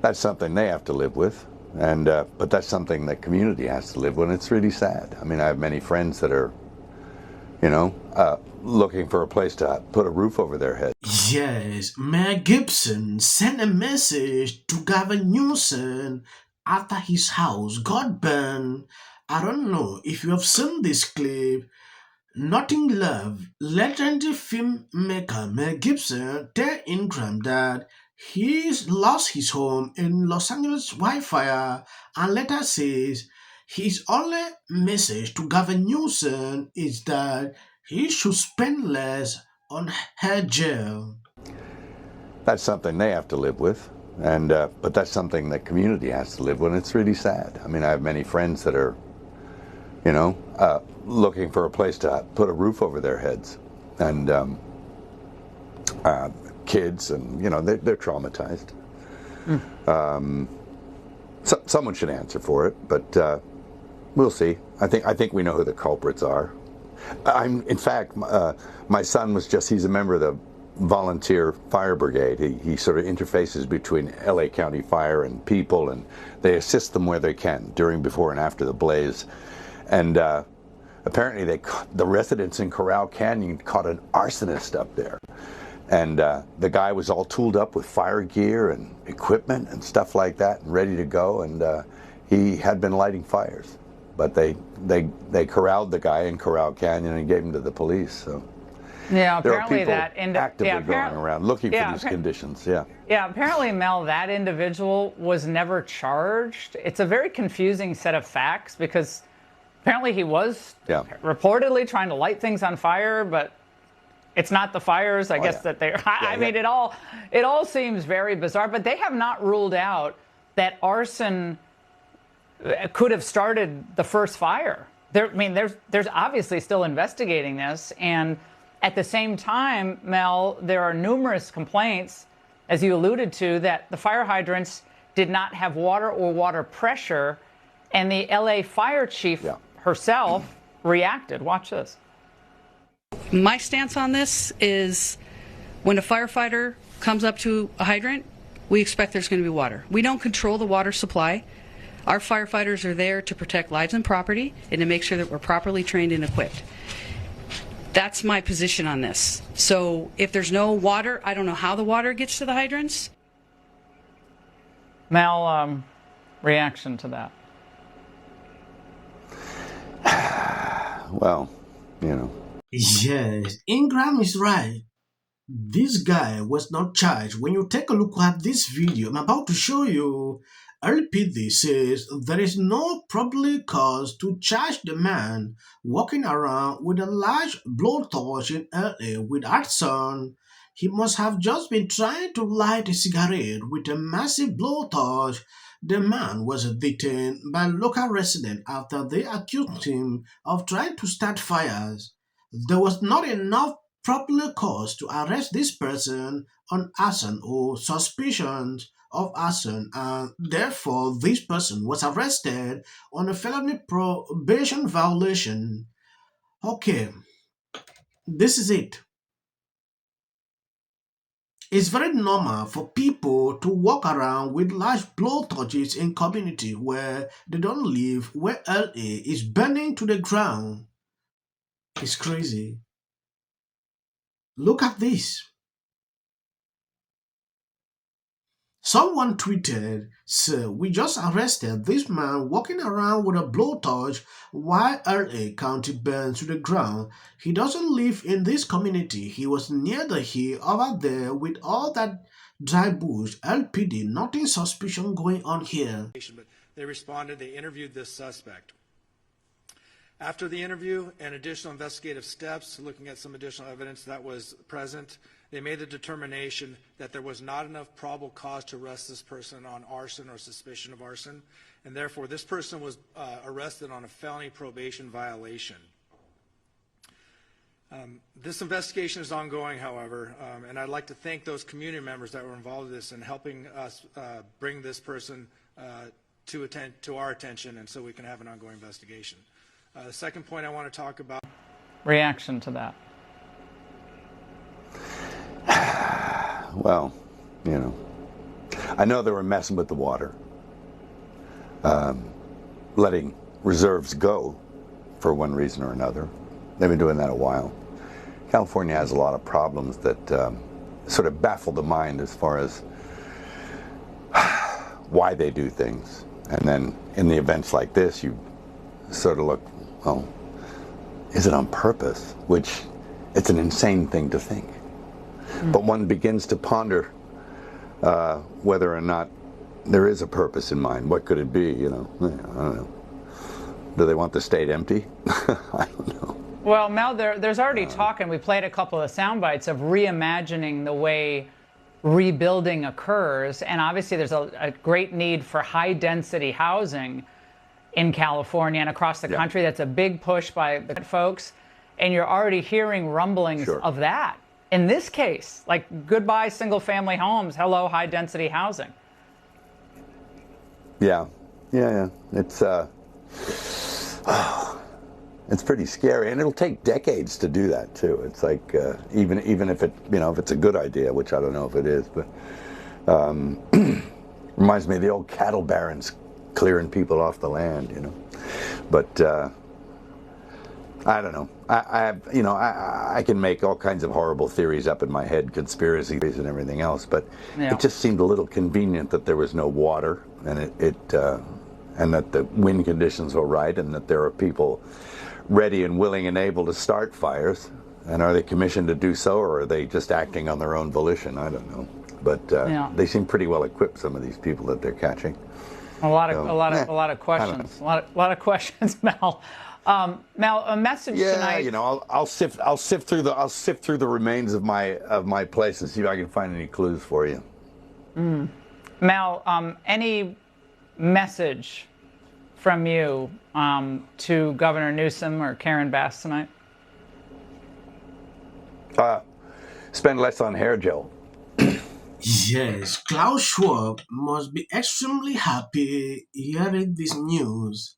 That's something they have to live with, and but that's something that community has to live with. And it's really sad. I mean, I have many friends that are, looking for a place to put a roof over their head. Yes, Mel Gibson sent a message to Gavin Newsom after his house got burned. I don't know if you have seen this clip. Nothing Love legendary filmmaker Mel Gibson tell Ingram that he's lost his home in Los Angeles wildfire and later says his only message to Gavin Newsom is that he should spend less on hair gel. That's something they have to live with, and but that's something that community has to live with. And it's really sad. I mean, I have many friends that are, looking for a place to put a roof over their heads, and kids, and they're traumatized. Someone should answer for it, but we'll see. I think we know who the culprits are. In fact, my son he's a member of the volunteer fire brigade. He sort of interfaces between LA County Fire and people, and they assist them where they can during, before, and after the blaze. And apparently the residents in Corral Canyon caught an arsonist up there. And the guy was all tooled up with fire gear and equipment and stuff like that and ready to go. And he had been lighting fires. But they corralled the guy in Corral Canyon and gave him to the police. So yeah, there are apparently people that actively going around looking for these conditions. Yeah. Yeah, apparently, Mel, that individual was never charged. It's a very confusing set of facts because apparently he was reportedly trying to light things on fire, but it's not the fires, I guess, that they're... I mean, it all seems very bizarre, but they have not ruled out that arson could have started the first fire. There's obviously still investigating this, and at the same time, Mel, there are numerous complaints, as you alluded to, that the fire hydrants did not have water or water pressure, and the LA fire chief herself reacted. Watch this. My stance on this is when a firefighter comes up to a hydrant, we expect there's going to be water. We don't control the water supply. Our firefighters are there to protect lives and property and to make sure that we're properly trained and equipped. That's my position on this. So if there's no water, I don't know how the water gets to the hydrants. Mel, reaction to that? Well, Yes, Ingram is right. This guy was not charged. When you take a look at this video I'm about to show you, LPD says there is no probable cause to charge the man walking around with a large blowtorch in LA with Arson. He must have just been trying to light a cigarette with a massive blowtorch. The man was detained by local residents after they accused him of trying to start fires. There was not enough probable cause to arrest this person on arson or suspicions of arson, and therefore this person was arrested on a felony probation violation. Okay, this is it. It's very normal for people to walk around with large blowtorches in community where they don't live, where LA is burning to the ground. It's crazy. Look at this. Someone tweeted, "Sir, we just arrested this man walking around with a blowtorch while LA County burns to the ground. He doesn't live in this community. He was near the hill over there with all that dry bush. LPD, nothing suspicious going on here." But they responded, they interviewed this suspect. After the interview and additional investigative steps, looking at some additional evidence that was present, they made the determination that there was not enough probable cause to arrest this person on arson or suspicion of arson, and therefore this person was arrested on a felony probation violation. This investigation is ongoing, however, and I'd like to thank those community members that were involved in this and helping us bring this person to our attention, and so we can have an ongoing investigation. The second point I want to talk about. Reaction to that? Well, I know they were messing with the water, letting reserves go for one reason or another. They've been doing that a while. California has a lot of problems that sort of baffle the mind as far as why they do things. And then in the events like this, you sort of look, well, is it on purpose? Which, it's an insane thing to think. But one begins to ponder whether or not there is a purpose in mind. What could it be, you know? I don't know. Do they want the state empty? I don't know. Well, Mel, there's already talk, and we played a couple of sound bites of reimagining the way rebuilding occurs. And obviously there's a great need for high-density housing in California and across the country. That's a big push by the folks. And you're already hearing rumblings of that. In this case, like goodbye single-family homes, hello high-density housing. Yeah. It's pretty scary, and it'll take decades to do that too. It's like even if it, you know, if it's a good idea, which I don't know if it is, but reminds me of the old cattle barons clearing people off the land, you know. But I don't know. I can make all kinds of horrible theories up in my head, conspiracy theories and everything else, but it just seemed a little convenient that there was no water, and and that the wind conditions were right, and that there are people ready and willing and able to start fires. And are they commissioned to do so, or are they just acting on their own volition? I don't know. But they seem pretty well equipped, some of these people that they're catching. A lot of questions. A lot of questions, Mel. Mel, a message tonight. Yeah, you know, I'll sift through the remains of my place and see if I can find any clues for you. Mel, any message from you to Governor Newsom or Karen Bass tonight? Spend less on hair gel. Yes, Klaus Schwab must be extremely happy hearing this news.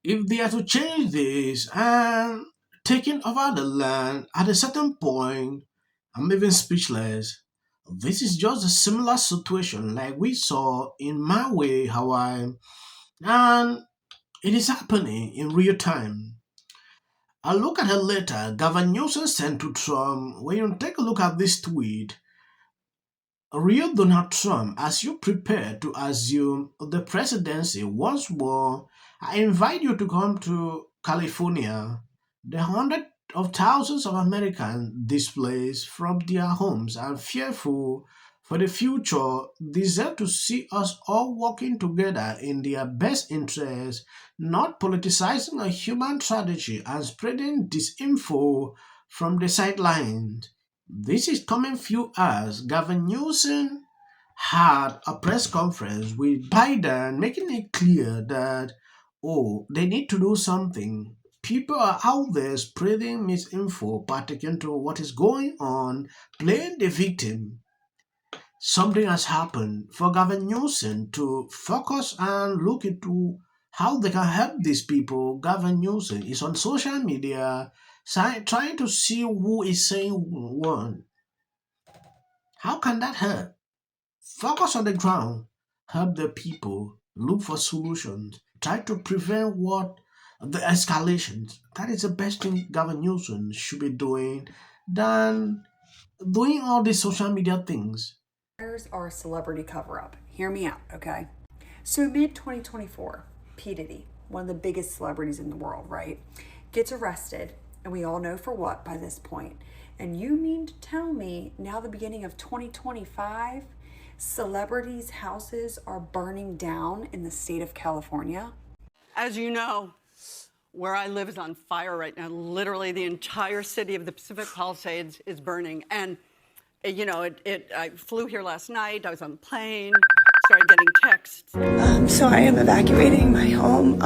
If they are to change this and taking over the land at a certain point, I'm even speechless. This is just a similar situation like we saw in Maui, Hawaii, and it is happening in real time. I look at a letter Gavin Newsom sent to Trump. When you take a look at this tweet, real Donald Trump, as you prepare to assume the presidency once more, I invite you to come to California. The hundreds of thousands of Americans displaced from their homes and fearful for the future deserve to see us all working together in their best interest, not politicizing a human tragedy and spreading disinfo from the sidelines. This is coming few hours. Gavin Newsom had a press conference with Biden making it clear that, they need to do something. People are out there spreading misinfo, pertaining to what is going on, playing the victim. Something has happened for Gavin Newsom to focus and look into how they can help these people. Gavin Newsom is on social media trying to see who is saying what. How can that help? Focus on the ground, help the people, look for solutions, try to prevent the escalations. That is the best thing Gavin Newsom should be doing than doing all these social media things. Fires are a celebrity cover-up. Hear me out, okay? So mid-2024, P. Diddy, one of the biggest celebrities in the world, right, gets arrested, and we all know for what by this point. And you mean to tell me now the beginning of 2025, celebrities' houses are burning down in the state of California? As you know, where I live is on fire right now. Literally the entire city of the Pacific Palisades is burning. And you know, I flew here last night. I was on a plane, started getting texts. So I am evacuating my home.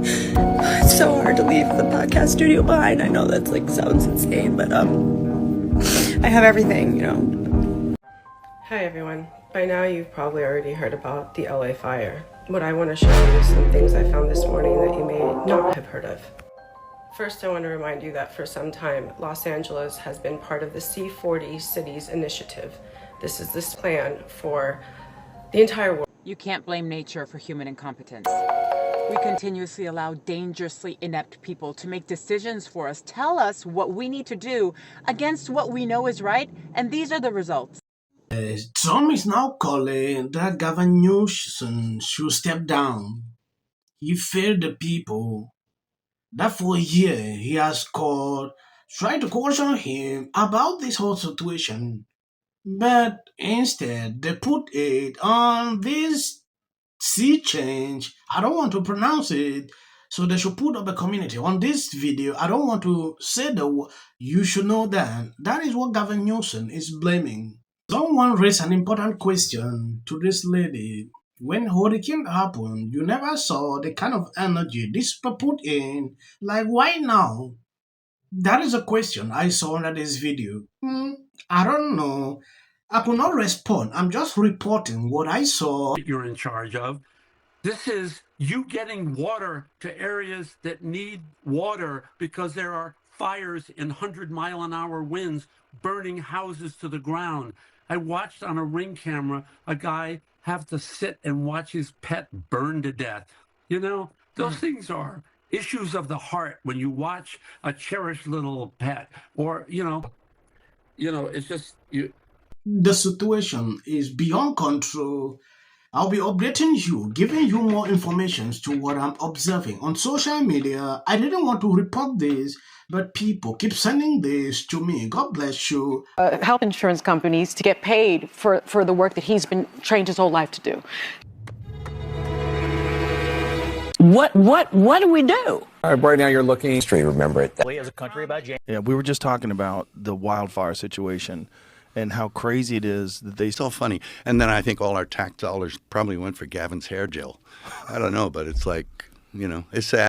It's so hard to leave the podcast studio behind. I know that's sounds insane, but I have everything, you know. Hi everyone. By now you've probably already heard about the LA fire. What I want to show you is some things I found this morning that you may not have heard of. First, I want to remind you that for some time, Los Angeles has been part of the C40 Cities Initiative, This is this plan for the entire world. You can't blame nature for human incompetence. We continuously allow dangerously inept people to make decisions for us, tell us what we need to do against what we know is right, and these are the results. Trump is now calling that Gavin Newsom should step down. He failed the people. That for a year he has tried to caution him about this whole situation. But instead, they put it on this sea change. I don't want to pronounce it. So they should put up a community on this video. I don't want to say the word. You should know that. That is what Gavin Newsom is blaming. Someone raised an important question to this lady. When hurricane happened, you never saw the kind of energy this people put in. Like, why now? That is a question I saw under this video. I don't know. I could not respond. I'm just reporting what I saw. You're in charge of. This is you getting water to areas that need water because there are fires in 100-mile-an-hour winds burning houses to the ground. I watched on a Ring camera a guy have to sit and watch his pet burn to death. You know, those things are issues of the heart when you watch a cherished little pet, or you know, it's just you. The situation is beyond control. I'll be updating you, giving you more information to what I'm observing on social media. I didn't want to report this, but people keep sending this to me. God bless you. Health insurance companies to get paid for the work that he's been trained his whole life to do. What do we do? Right now you're looking history, remember it. As a country about James. Yeah, we were just talking about the wildfire situation and how crazy it is that they still funny. And then I think all our tax dollars probably went for Gavin's hair gel. I don't know, but it's like, it's sad.